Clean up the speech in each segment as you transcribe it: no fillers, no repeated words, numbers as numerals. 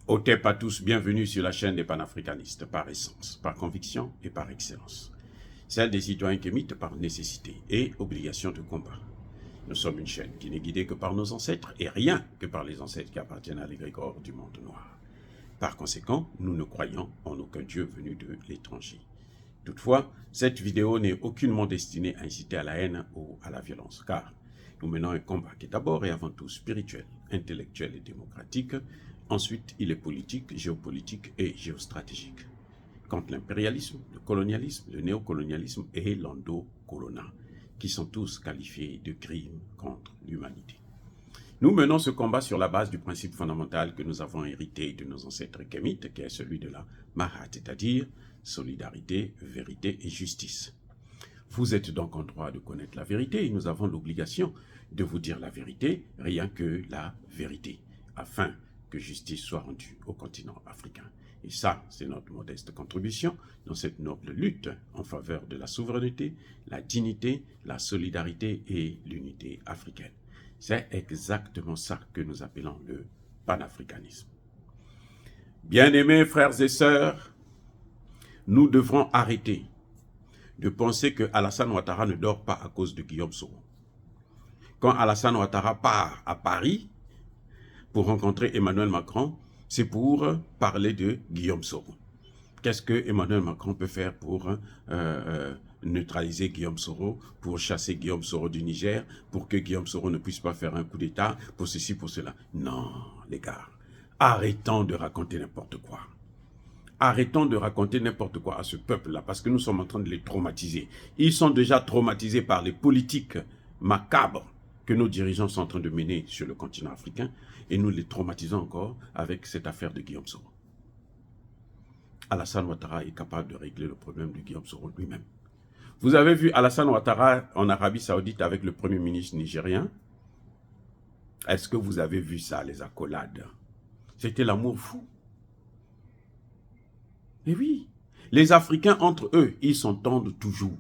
Otep à tous, bienvenue sur la chaîne des panafricanistes, par essence, par conviction et par excellence. Celle des citoyens kémites par nécessité et obligation de combat. Nous sommes une chaîne qui n'est guidée que par nos ancêtres et rien que par les ancêtres qui appartiennent à l'égrégore du monde noir. Par conséquent, nous ne croyons en aucun Dieu venu de l'étranger. Toutefois, cette vidéo n'est aucunement destinée à inciter à la haine ou à la violence, car nous menons un combat qui est d'abord et avant tout spirituel, intellectuel et démocratique. Ensuite, il est politique, géopolitique et géostratégique. Contre l'impérialisme, le colonialisme, le néocolonialisme et l'endocolona, qui sont tous qualifiés de crimes contre l'humanité. Nous menons ce combat sur la base du principe fondamental que nous avons hérité de nos ancêtres kémites, qui est celui de la Mahat, c'est-à-dire solidarité, vérité et justice. Vous êtes donc en droit de connaître la vérité et nous avons l'obligation de vous dire la vérité, rien que la vérité, afin que justice soit rendue au continent africain. Et ça, c'est notre modeste contribution dans cette noble lutte en faveur de la souveraineté, la dignité, la solidarité et l'unité africaine. C'est exactement ça que nous appelons le panafricanisme. Bien-aimés frères et sœurs, nous devrons arrêter de penser que Alassane Ouattara ne dort pas à cause de Guillaume Soro. Quand Alassane Ouattara part à Paris pour rencontrer Emmanuel Macron, c'est pour parler de Guillaume Soro. Qu'est-ce que Emmanuel Macron peut faire pour neutraliser Guillaume Soro, pour chasser Guillaume Soro du Niger, pour que Guillaume Soro ne puisse pas faire un coup d'État, pour ceci, pour cela? Non, les gars, arrêtons de raconter n'importe quoi. Arrêtons de raconter n'importe quoi à ce peuple-là, parce que nous sommes en train de les traumatiser. Ils sont déjà traumatisés par les politiques macabres que nos dirigeants sont en train de mener sur le continent africain, et nous les traumatisons encore avec cette affaire de Guillaume Soro. Alassane Ouattara est capable de régler le problème de Guillaume Soro lui-même. Vous avez vu Alassane Ouattara en Arabie Saoudite avec le Premier ministre nigérien? Est-ce que vous avez vu ça, les accolades? C'était l'amour fou. Et oui, les Africains entre eux, ils s'entendent toujours.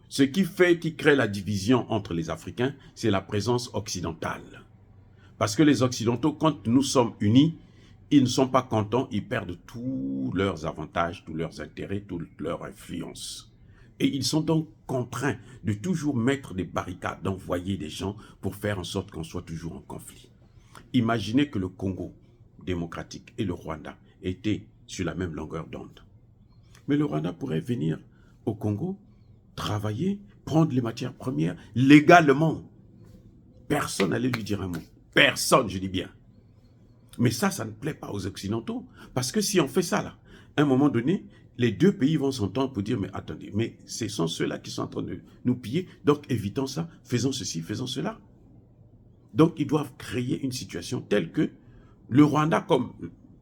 Ce qui crée la division entre les Africains, c'est la présence occidentale. Parce que les Occidentaux, quand nous sommes unis, ils ne sont pas contents, ils perdent tous leurs avantages, tous leurs intérêts, toute leur influence. Et ils sont donc contraints de toujours mettre des barricades, d'envoyer des gens pour faire en sorte qu'on soit toujours en conflit. Imaginez que le Congo démocratique et le Rwanda étaient sur la même longueur d'onde. Mais le Rwanda pourrait venir au Congo, travailler, prendre les matières premières légalement. Personne n'allait lui dire un mot. Personne, je dis bien. Mais ça ne plaît pas aux Occidentaux. Parce que si on fait ça, là, à un moment donné, les deux pays vont s'entendre pour dire, mais attendez, mais ce sont ceux-là qui sont en train de nous piller, donc évitons ça, faisons ceci, faisons cela. Donc ils doivent créer une situation telle que le Rwanda, comme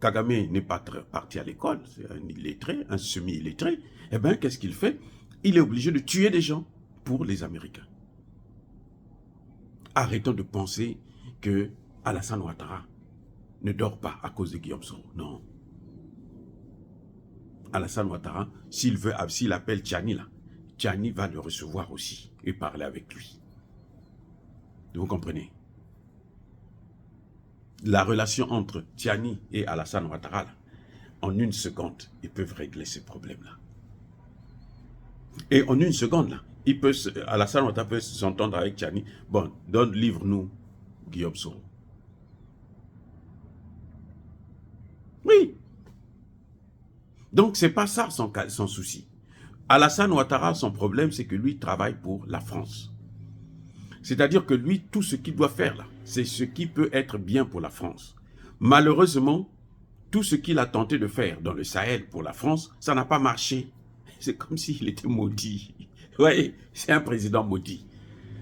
Kagame n'est pas parti à l'école, c'est un illettré, un semi-illettré, eh bien, qu'est-ce qu'il fait? Il est obligé de tuer des gens pour les Américains. Arrêtons de penser que Alassane Ouattara ne dort pas à cause de Guillaume Soro. Non. Alassane Ouattara, s'il appelle Tchani là, Tchani va le recevoir aussi et parler avec lui. Vous comprenez? La relation entre Tchani et Alassane Ouattara, là, en une seconde, ils peuvent régler ces problèmes-là. Et en une seconde, là, Alassane Ouattara peut s'entendre avec Tchani. Bon, livre-nous Guillaume Soro. Oui. Donc, ce n'est pas ça son souci. Alassane Ouattara, son problème, c'est que lui travaille pour la France. C'est-à-dire que lui, tout ce qu'il doit faire là, c'est ce qui peut être bien pour la France. Malheureusement, tout ce qu'il a tenté de faire dans le Sahel pour la France, ça n'a pas marché. C'est comme s'il était maudit. Oui, c'est un président maudit.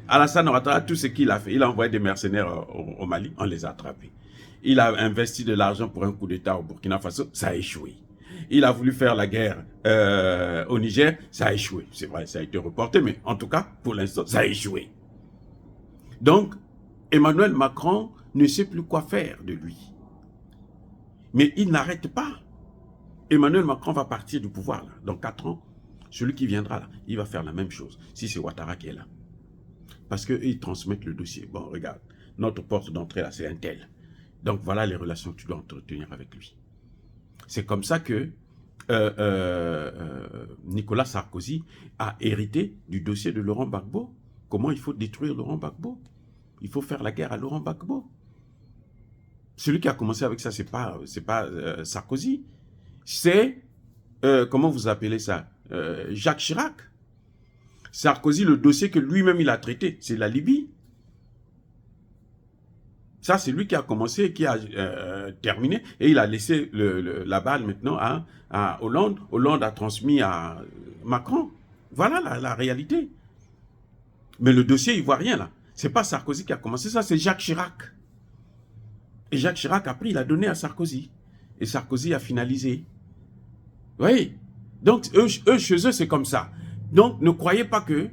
Alassane Ouattara, tout ce qu'il a fait, il a envoyé des mercenaires au Mali, on les a attrapés. Il a investi de l'argent pour un coup d'État au Burkina Faso, ça a échoué. Il a voulu faire la guerre au Niger, ça a échoué. C'est vrai, ça a été reporté, mais en tout cas, pour l'instant, ça a échoué. Donc, Emmanuel Macron ne sait plus quoi faire de lui. Mais il n'arrête pas. Emmanuel Macron va partir du pouvoir là, dans 4 ans. Celui qui viendra là, il va faire la même chose, si c'est Ouattara qui est là. Parce qu'ils transmettent le dossier. Bon, regarde, notre porte d'entrée là, c'est un tel. Donc voilà les relations que tu dois entretenir avec lui. C'est comme ça que Nicolas Sarkozy a hérité du dossier de Laurent Gbagbo. Comment il faut détruire Laurent Gbagbo? Il faut faire la guerre à Laurent Gbagbo. Celui qui a commencé avec ça, c'est pas Sarkozy. C'est, comment vous appelez ça, Jacques Chirac. Sarkozy, le dossier que lui-même il a traité, c'est la Libye. Ça, c'est lui qui a commencé, qui a terminé, et il a laissé la balle maintenant à Hollande. Hollande a transmis à Macron. Voilà la réalité. Mais le dossier ivoirien, là, c'est pas Sarkozy qui a commencé ça, c'est Jacques Chirac. Et Jacques Chirac, après, il a donné à Sarkozy. Et Sarkozy a finalisé. Oui. Donc, eux, chez eux, c'est comme ça. Donc, ne croyez pas que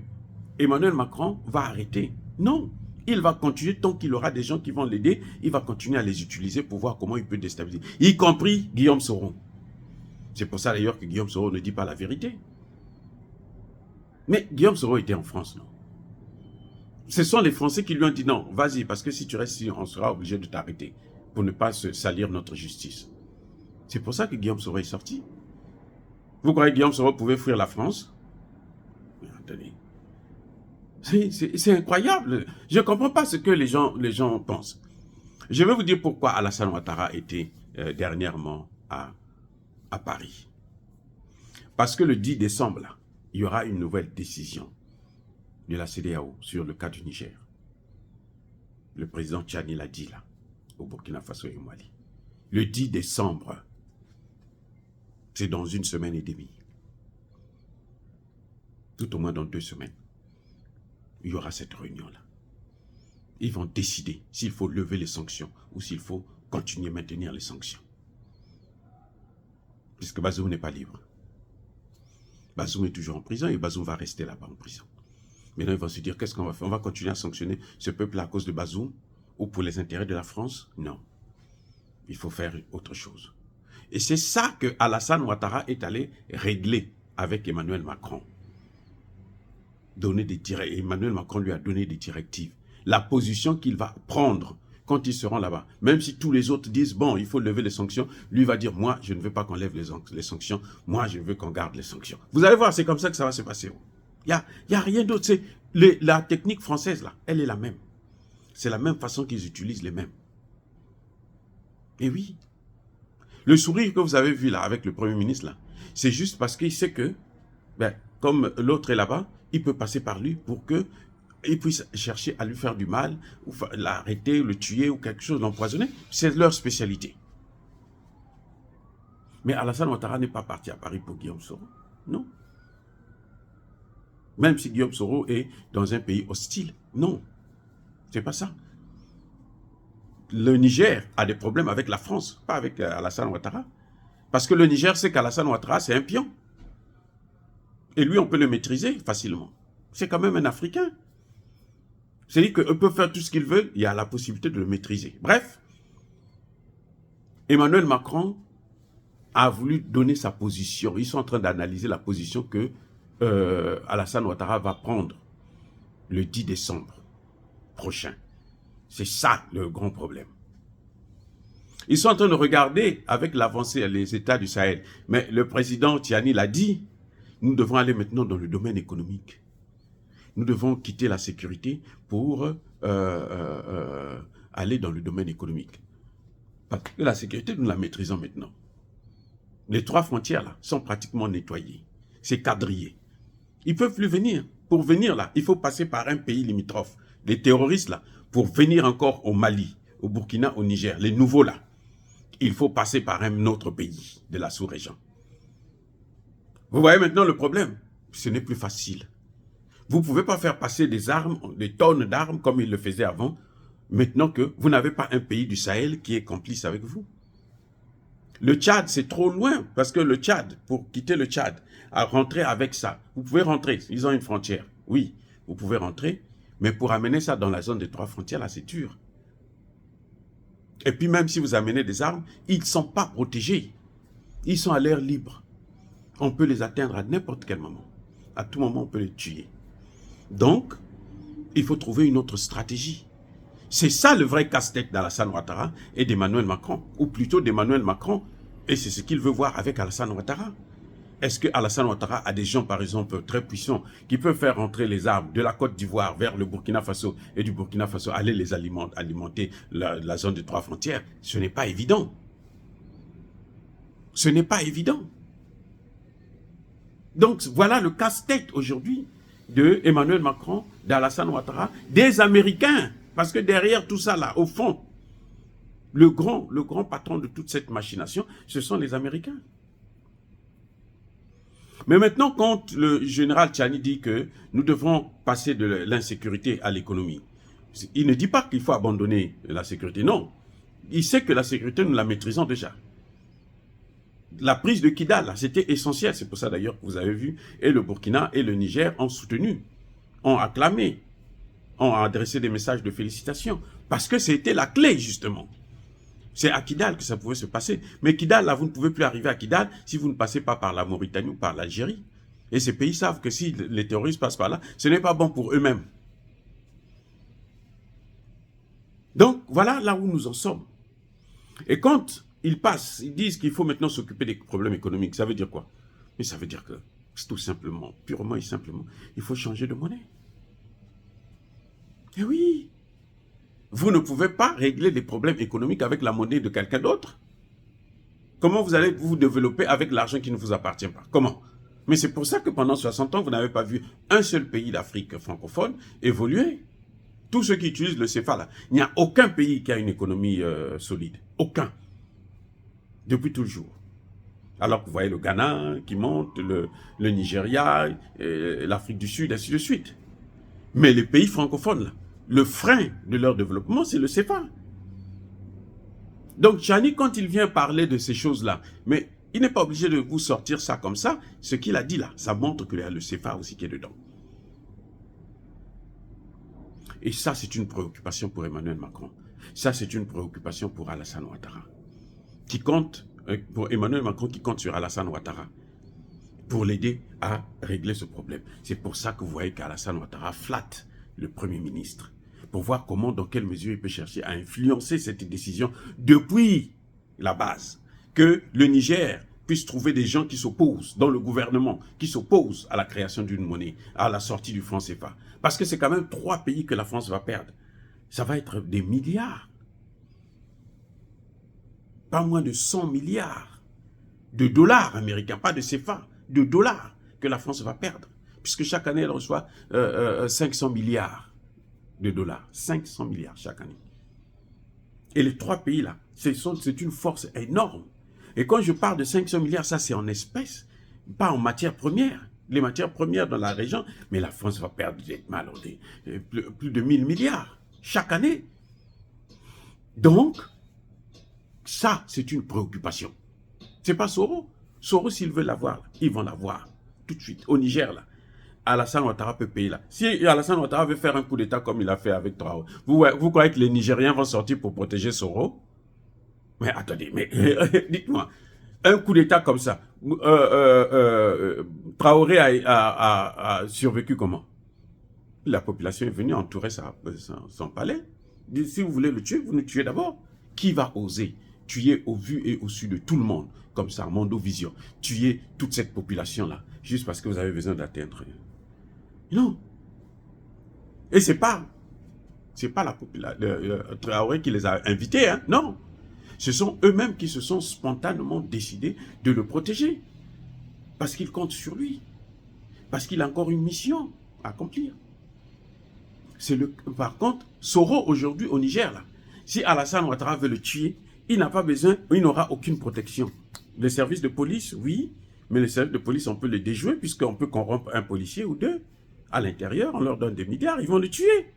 Emmanuel Macron va arrêter. Non. Il va continuer tant qu'il aura des gens qui vont l'aider. Il va continuer à les utiliser pour voir comment il peut déstabiliser. Y compris Guillaume Soro. C'est pour ça d'ailleurs que Guillaume Soro ne dit pas la vérité. Mais Guillaume Soro était en France, non? Ce sont les Français qui lui ont dit non, vas-y, parce que si tu restes ici, on sera obligé de t'arrêter pour ne pas salir notre justice. C'est pour ça que Guillaume Soro est sorti. Vous croyez que Guillaume Soro pouvait fuir la France? Mais attendez. C'est incroyable. Je ne comprends pas ce que les gens pensent. Je vais vous dire pourquoi Alassane Ouattara était dernièrement à Paris. Parce que le 10 décembre, là, il y aura une nouvelle décision de la CEDEAO sur le cas du Niger. Le président Tchani l'a dit là, au Burkina Faso et au Mali. Le 10 décembre, c'est dans 1 semaine et demie. Tout au moins dans 2 semaines. Il y aura cette réunion-là. Ils vont décider s'il faut lever les sanctions ou s'il faut continuer à maintenir les sanctions. Puisque Bazoum n'est pas libre. Bazoum est toujours en prison et Bazoum va rester là-bas en prison. Maintenant, ils vont se dire, qu'est-ce qu'on va faire? On va continuer à sanctionner ce peuple à cause de Bazoum ou pour les intérêts de la France? Non. Il faut faire autre chose. Et c'est ça que Alassane Ouattara est allé régler avec Emmanuel Macron. Emmanuel Macron lui a donné des directives. La position qu'il va prendre quand ils seront là-bas. Même si tous les autres disent, bon, il faut lever les sanctions, lui va dire, moi, je ne veux pas qu'on lève les sanctions, moi, je veux qu'on garde les sanctions. Vous allez voir, c'est comme ça que ça va se passer. Il n'y a rien d'autre. La technique française, là, elle est la même. C'est la même façon qu'ils utilisent les mêmes. Et oui. Le sourire que vous avez vu là, avec le Premier ministre, là, c'est juste parce qu'il sait que, comme l'autre est là-bas, il peut passer par lui pour qu'il puisse chercher à lui faire du mal, ou l'arrêter, le tuer, ou quelque chose, l'empoisonner. C'est leur spécialité. Mais Alassane Ouattara n'est pas parti à Paris pour Guillaume Soro. Non. Même si Guillaume Soro est dans un pays hostile. Non. C'est pas ça. Le Niger a des problèmes avec la France, pas avec Alassane Ouattara. Parce que le Niger sait qu'Alassane Ouattara, c'est un pion. Et lui, on peut le maîtriser facilement. C'est quand même un Africain. C'est-à-dire qu'eux peuvent faire tout ce qu'ils veulent, il y a la possibilité de le maîtriser. Bref, Emmanuel Macron a voulu donner sa position. Ils sont en train d'analyser la position que Alassane Ouattara va prendre le 10 décembre prochain. C'est ça le grand problème. Ils sont en train de regarder avec l'avancée les États du Sahel. Mais le président Tchani l'a dit, nous devons aller maintenant dans le domaine économique. Nous devons quitter la sécurité pour aller dans le domaine économique. Parce que la sécurité, nous la maîtrisons maintenant. Les 3 frontières là sont pratiquement nettoyées. C'est quadrillé. Ils ne peuvent plus venir. Pour venir là, il faut passer par un pays limitrophe. Les terroristes là, pour venir encore au Mali, au Burkina, au Niger, les nouveaux là, il faut passer par un autre pays de la sous-région. Vous voyez maintenant le problème? Ce n'est plus facile. Vous ne pouvez pas faire passer des armes, des tonnes d'armes comme ils le faisaient avant, maintenant que vous n'avez pas un pays du Sahel qui est complice avec vous. Le Tchad, c'est trop loin, parce que le Tchad, pour quitter le Tchad, à rentrer avec ça, vous pouvez rentrer, ils ont une frontière, oui, vous pouvez rentrer, mais pour amener ça dans la zone des 3 frontières, là, c'est dur. Et puis même si vous amenez des armes, ils ne sont pas protégés. Ils sont à l'air libre. On peut les atteindre à n'importe quel moment. À tout moment, on peut les tuer. Donc, il faut trouver une autre stratégie. C'est ça le vrai casse-tête d'Alassane Ouattara et d'Emmanuel Macron, ou plutôt d'Emmanuel Macron, et c'est ce qu'il veut voir avec Alassane Ouattara. Est-ce que Alassane Ouattara a des gens, par exemple, très puissants, qui peuvent faire rentrer les armes de la Côte d'Ivoire vers le Burkina Faso et du Burkina Faso aller les alimenter la zone de 3 frontières? Ce n'est pas évident. Ce n'est pas évident. Donc voilà le casse-tête aujourd'hui de Emmanuel Macron, d'Alassane Ouattara, des Américains. Parce que derrière tout ça là, au fond, le grand patron de toute cette machination, ce sont les Américains. Mais maintenant, quand le général Tchiani dit que nous devons passer de l'insécurité à l'économie, il ne dit pas qu'il faut abandonner la sécurité, non. Il sait que la sécurité, nous la maîtrisons déjà. La prise de Kidal, c'était essentiel, c'est pour ça d'ailleurs que vous avez vu, et le Burkina et le Niger ont soutenu, ont acclamé, ont adressé des messages de félicitations, parce que c'était la clé justement. C'est à Kidal que ça pouvait se passer. Mais Kidal, là, vous ne pouvez plus arriver à Kidal si vous ne passez pas par la Mauritanie ou par l'Algérie. Et ces pays savent que si les terroristes passent par là, ce n'est pas bon pour eux-mêmes. Donc, voilà là où nous en sommes. Et quand ils passent, ils disent qu'il faut maintenant s'occuper des problèmes économiques, ça veut dire quoi? Mais ça veut dire que, tout simplement, purement et simplement, il faut changer de monnaie. Eh oui! Vous ne pouvez pas régler les problèmes économiques avec la monnaie de quelqu'un d'autre. Comment vous allez vous développer avec l'argent qui ne vous appartient pas? Comment? Mais c'est pour ça que pendant 60 ans, vous n'avez pas vu un seul pays d'Afrique francophone évoluer. Tous ceux qui utilisent le CFA, là, il n'y a aucun pays qui a une économie solide. Aucun. Depuis toujours. Alors que vous voyez le Ghana qui monte, le Nigeria, l'Afrique du Sud, ainsi de suite. Mais les pays francophones, là, le frein de leur développement, c'est le CFA. Donc, Tchiani, quand il vient parler de ces choses-là, mais il n'est pas obligé de vous sortir ça comme ça. Ce qu'il a dit là, ça montre qu'il y a le CFA aussi qui est dedans. Et ça, c'est une préoccupation pour Emmanuel Macron. Ça, c'est une préoccupation pour Alassane Ouattara. Qui compte, pour Emmanuel Macron qui compte sur Alassane Ouattara pour l'aider à régler ce problème. C'est pour ça que vous voyez qu'Alassane Ouattara flatte le Premier ministre pour voir comment, dans quelle mesure il peut chercher à influencer cette décision depuis la base. Que le Niger puisse trouver des gens qui s'opposent dans le gouvernement, qui s'opposent à la création d'une monnaie, à la sortie du franc CFA. Parce que c'est quand même 3 pays que la France va perdre. Ça va être des milliards. Pas moins de 100 milliards de dollars américains, pas de CFA, de dollars que la France va perdre. Puisque chaque année, elle reçoit 500 milliards de dollars. 500 milliards chaque année. Et les 3 pays-là, c'est une force énorme. Et quand je parle de 500 milliards, ça c'est en espèces, pas en matières premières. Les matières premières dans la région, mais la France va perdre plus de 1000 milliards chaque année. Donc, ça c'est une préoccupation. C'est pas Soro. Soro, s'il veut l'avoir, ils vont l'avoir tout de suite. Au Niger, là, Alassane Ouattara peut payer là. Si Alassane Ouattara veut faire un coup d'État comme il a fait avec Traoré, vous croyez que les Nigériens vont sortir pour protéger Soro? Mais attendez, mais dites-moi, un coup d'État comme ça, Traoré a survécu comment? La population est venue entourer son palais. Si vous voulez le tuer, vous nous tuez d'abord. Qui va oser tuer au vu et au su de tout le monde, comme ça, Mondo Vision, tuer toute cette population-là, juste parce que vous avez besoin d'atteindre? Non. Et c'est pas la population, Traoré qui les a invités, hein, non. Ce sont eux-mêmes qui se sont spontanément décidés de le protéger. Parce qu'ils comptent sur lui. Parce qu'il a encore une mission à accomplir. Par contre, Soro aujourd'hui au Niger, là, si Alassane Ouattara veut le tuer, il n'a pas besoin, il n'aura aucune protection. Les services de police, oui, mais les services de police, on peut les déjouer puisqu'on peut corrompre un policier ou deux. À l'intérieur, on leur donne des milliards, ils vont le tuer.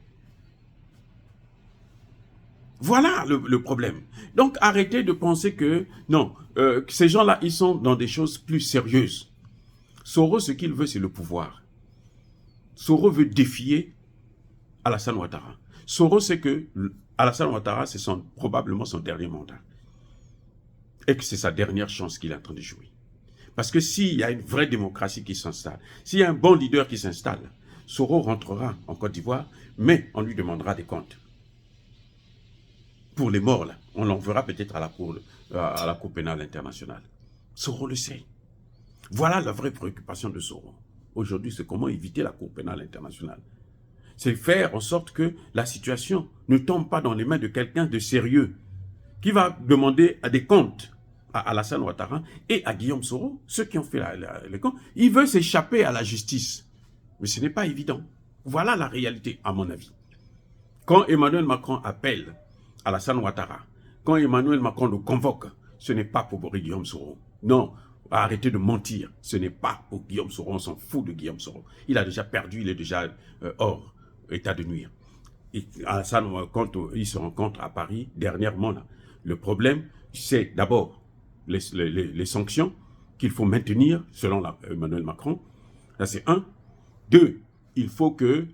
Voilà le problème. Donc, arrêtez de penser que, non, ces gens-là, ils sont dans des choses plus sérieuses. Soro, ce qu'il veut, c'est le pouvoir. Soro veut défier Alassane Ouattara. Soro sait que Alassane Ouattara, c'est probablement son dernier mandat. Et que c'est sa dernière chance qu'il est en train de jouer. Parce que s'il y a une vraie démocratie qui s'installe, s'il y a un bon leader qui s'installe, Soro rentrera en Côte d'Ivoire, mais on lui demandera des comptes. pour les morts, là. On l'enverra peut-être à la Cour pénale internationale. Soro le sait. Voilà la vraie préoccupation de Soro. Aujourd'hui, c'est comment éviter la Cour pénale internationale. C'est faire en sorte que la situation ne tombe pas dans les mains de quelqu'un de sérieux qui va demander à des comptes à Alassane Ouattara et à Guillaume Soro, ceux qui ont fait les comptes. Il veut s'échapper à la justice. Mais ce n'est pas évident. Voilà la réalité, à mon avis. Quand Emmanuel Macron appelle Alassane Ouattara, quand Emmanuel Macron le convoque, ce n'est pas pour Guillaume Soro. Non, arrêtez de mentir. Ce n'est pas pour Guillaume Soro. On s'en fout de Guillaume Soro. Il a déjà perdu, il est déjà hors état de nuire. Et Alassane, quand il se rencontre à Paris, dernièrement, là, le problème, c'est d'abord les sanctions qu'il faut maintenir, selon Emmanuel Macron. Ça, c'est un. Deux, il faut que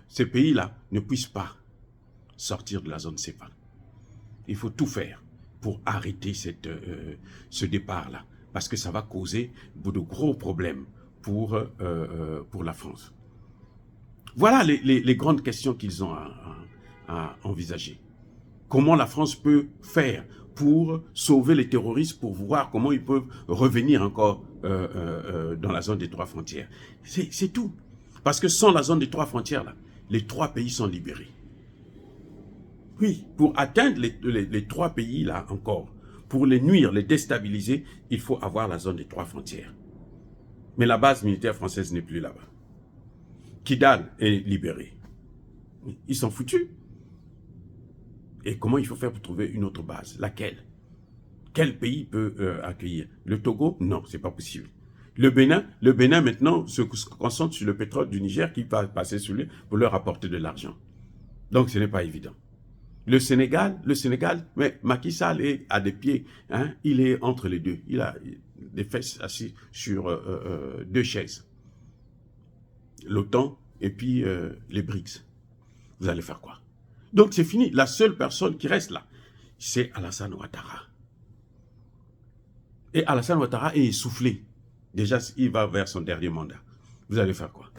ces pays-là ne puissent pas sortir de la zone CEPAL. Il faut tout faire pour arrêter ce départ-là, parce que ça va causer de gros problèmes pour la France. Voilà les grandes questions qu'ils ont à envisager. Comment la France peut faire pour sauver les terroristes, pour voir comment ils peuvent revenir encore dans la zone des 3 frontières. C'est tout. Parce que sans la zone des 3 frontières, là, les 3 pays sont libérés. Oui, pour atteindre les 3 pays là encore, pour les nuire, les déstabiliser, il faut avoir la zone des 3 frontières. Mais la base militaire française n'est plus là-bas. Kidal est libéré. Ils sont foutus. Et comment il faut faire pour trouver une autre base? Laquelle? Quel pays peut accueillir? Le Togo? Non, c'est pas possible. Le Bénin maintenant se concentre sur le pétrole du Niger qui va passer sur lui pour leur apporter de l'argent. Donc ce n'est pas évident. Le Sénégal, mais Macky Sall est à des pieds, hein, il est entre les deux. Il a des fesses assis sur 2 chaises. L'OTAN et puis les BRICS. Vous allez faire quoi? Donc c'est fini. La seule personne qui reste là, c'est Alassane Ouattara. Et Alassane Ouattara est essoufflé. Déjà, il va vers son dernier mandat. Vous allez faire quoi?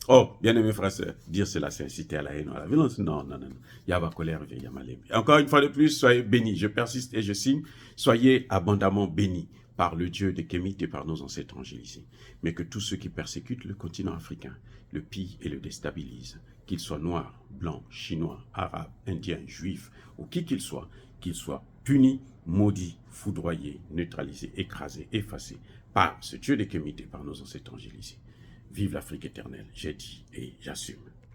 Oh, bien aimé frère, dire cela, c'est inciter à la haine, à la violence. Non, non, non. Il y a ma colère, il y a ma lèvre. Encore une fois de plus, soyez bénis. Je persiste et je signe. Soyez abondamment bénis par le Dieu des Kémites et par nos ancêtres angélisés. Mais que tous ceux qui persécutent le continent africain le pillent et le déstabilisent, qu'ils soient noirs, blancs, chinois, arabes, indiens, juifs, ou qui qu'ils soient punis, maudits, foudroyés, neutralisés, écrasés, effacés par ce Dieu des Kémites et par nos ancêtres angélisés. Vive l'Afrique éternelle, j'ai dit et j'assume.